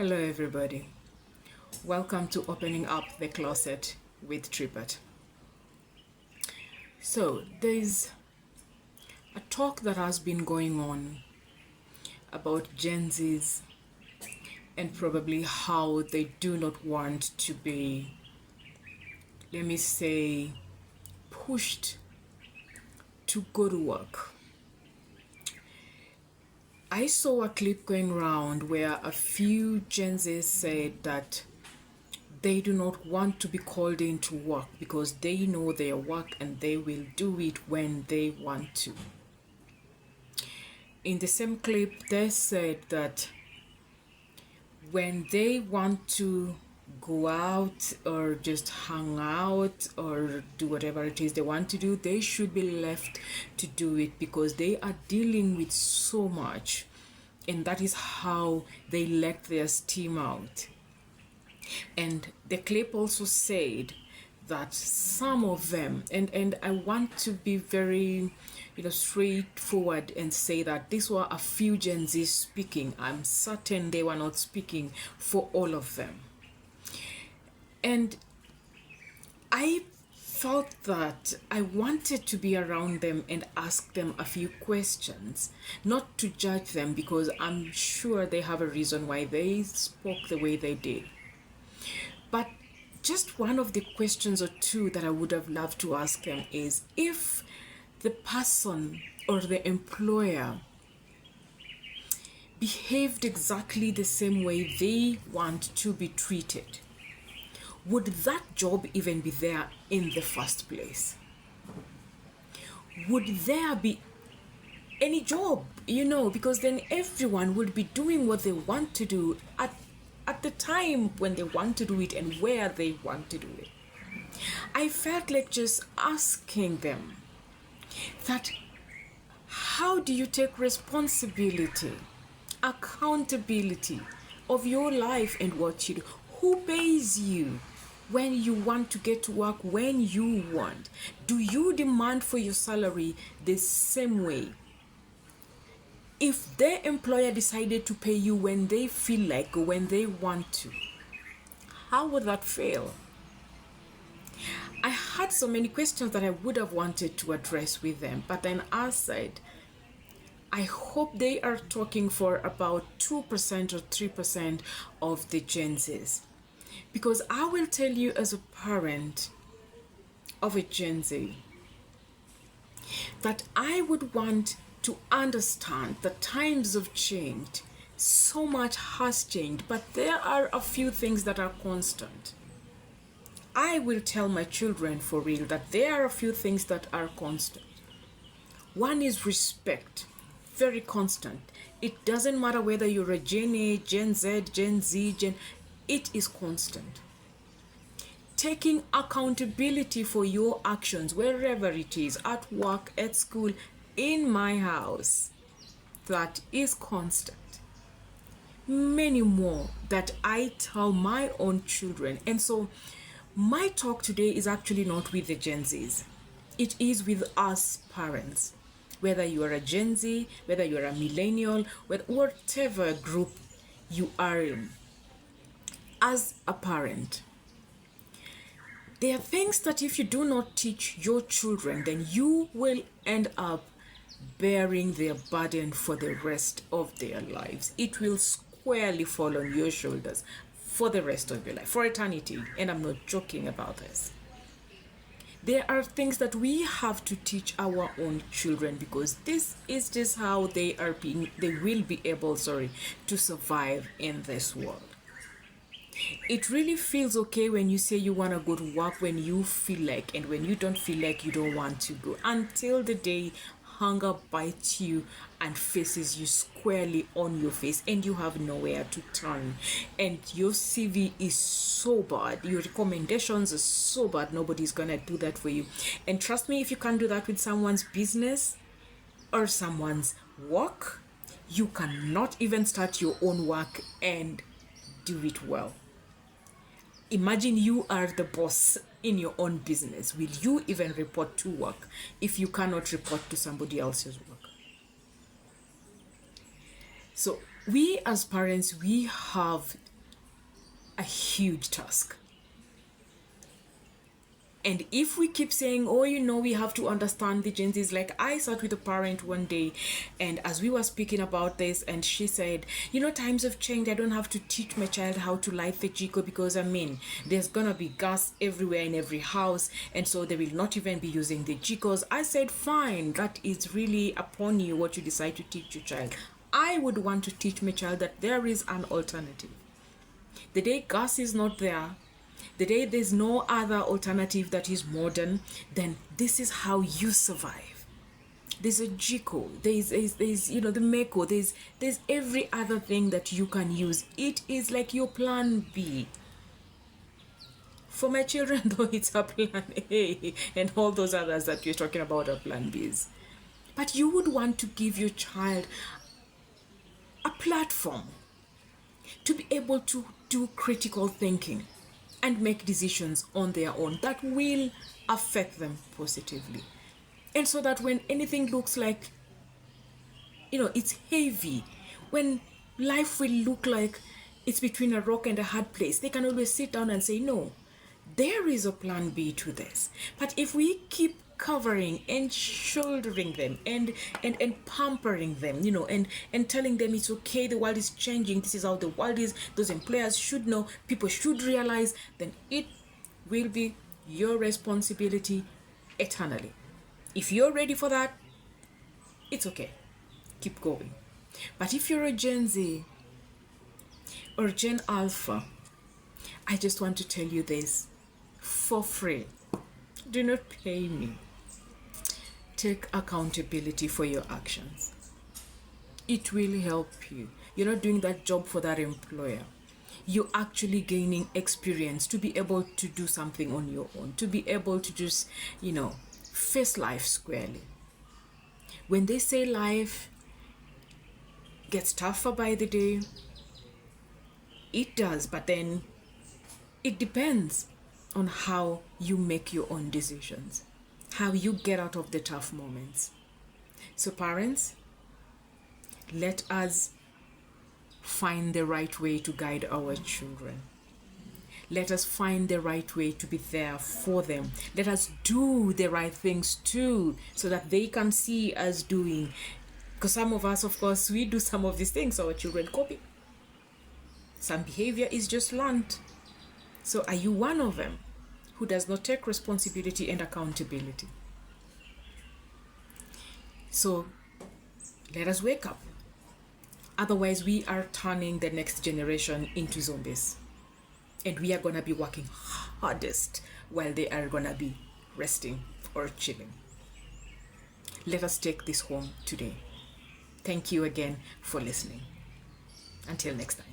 Hello, everybody. Welcome to Opening Up the Closet with Trippet. So, there's a talk that has been going on about Gen Zs and probably how they do not want to be, let me say, pushed to go to work. I saw a clip going around where a few Gen Zs said that they do not want to be called in to work because they know their work and they will do it when they want to. In the same clip, they said that when they want to go out or just hang out or do whatever it is they want to do, they should be left to do it because they are dealing with so much, and that is how they let their steam out. And the clip also said that some of them, and I want to be very, straightforward and say that these were a few Gen Z speaking. I'm certain they were not speaking for all of them. And I felt that I wanted to be around them and ask them a few questions, not to judge them because I'm sure they have a reason why they spoke the way they did. But just one of the questions or two that I would have loved to ask them is if the person or the employer behaved exactly the same way they want to be treated, would that job even be there in the first place? Would there be any job, because then everyone would be doing what they want to do at the time when they want to do it and where they want to do it. I felt like just asking them that how do you take responsibility, accountability of your life and what you do? Who pays you when you want to get to work when you want? Do you demand for your salary the same way? If their employer decided to pay you when they feel like or when they want to, how would that fail? I had so many questions that I would have wanted to address with them, but then I said, I hope they are talking for about 2% or 3% of the Gen Zs. Because I will tell you as a parent of a Gen Z that I would want to understand that times have changed. So much has changed, but there are a few things that are constant. I will tell my children for real that there are a few things that are constant. One is respect, very constant. It doesn't matter whether you're a Gen A, Gen Z, Gen Z, it is constant. Taking accountability for your actions, wherever it is, at work, at school, in my house, that is constant. Many more that I tell my own children. And so my talk today is actually not with the Gen Zs. It is with us parents. Whether you are a Gen Z, whether you are a millennial, whatever group you are in. As a parent, there are things that if you do not teach your children, then you will end up bearing their burden for the rest of their lives. It will squarely fall on your shoulders for the rest of your life, for eternity. And I'm not joking about this. There are things that we have to teach our own children because this is just how they will be able, to survive in this world. It really feels okay when you say you want to go to work when you feel like, and when you don't feel like, you don't want to go, until the day hunger bites you and faces you squarely on your face and you have nowhere to turn, and your CV is so bad, your recommendations are so bad, nobody's gonna do that for you. And trust me, if you can't do that with someone's business or someone's work, you cannot even start your own work and do it well. Imagine you are the boss in your own business. Will you even report to work if you cannot report to somebody else's work? So We as parents, we have a huge task. And if we keep saying, oh, we have to understand the Gen Zs, like I sat with a parent one day, and as we were speaking about this, and she said, times have changed. I don't have to teach my child how to light the Jiko because, there's gonna be gas everywhere in every house, and so they will not even be using the Jikos. I said, fine, that is really upon you what you decide to teach your child. I would want to teach my child that there is an alternative. The day gas is not there, the day there's no other alternative that is modern, then this is how you survive. There's a Jiko, there's the Meko, there's every other thing that you can use. It is like your plan B. For my children, though, it's a plan A, and all those others that you're talking about are plan Bs. But you would want to give your child a platform to be able to do critical thinking and make decisions on their own that will affect them positively. And so that when anything looks like, it's heavy, when life will look like it's between a rock and a hard place, they can always sit down and say, no, there is a plan B to this. But if we keep covering and shouldering them and pampering them, and telling them it's okay, the world is changing, this is how the world is, those employers should know, people should realize, then it will be your responsibility eternally. If you're ready for that, it's okay, keep going. But if you're a Gen Z or Gen Alpha, I just want to tell you this for free. Do not pay me. Take accountability for your actions. It will help you. You're not doing that job for that employer. You're actually gaining experience to be able to do something on your own, to be able to just, face life squarely. When they say life gets tougher by the day, it does, but then it depends on how you make your own decisions, how you get out of the tough moments. So parents, let us find the right way to guide our children. Let us find the right way to be there for them. Let us do the right things too, so that they can see us doing. Because some of us, of course, we do some of these things, our children copy. Some behavior is just learned. So are you one of them who does not take responsibility and accountability? So let us wake up. Otherwise, we are turning the next generation into zombies. And we are going to be working hardest while they are going to be resting or chilling. Let us take this home today. Thank you again for listening. Until next time.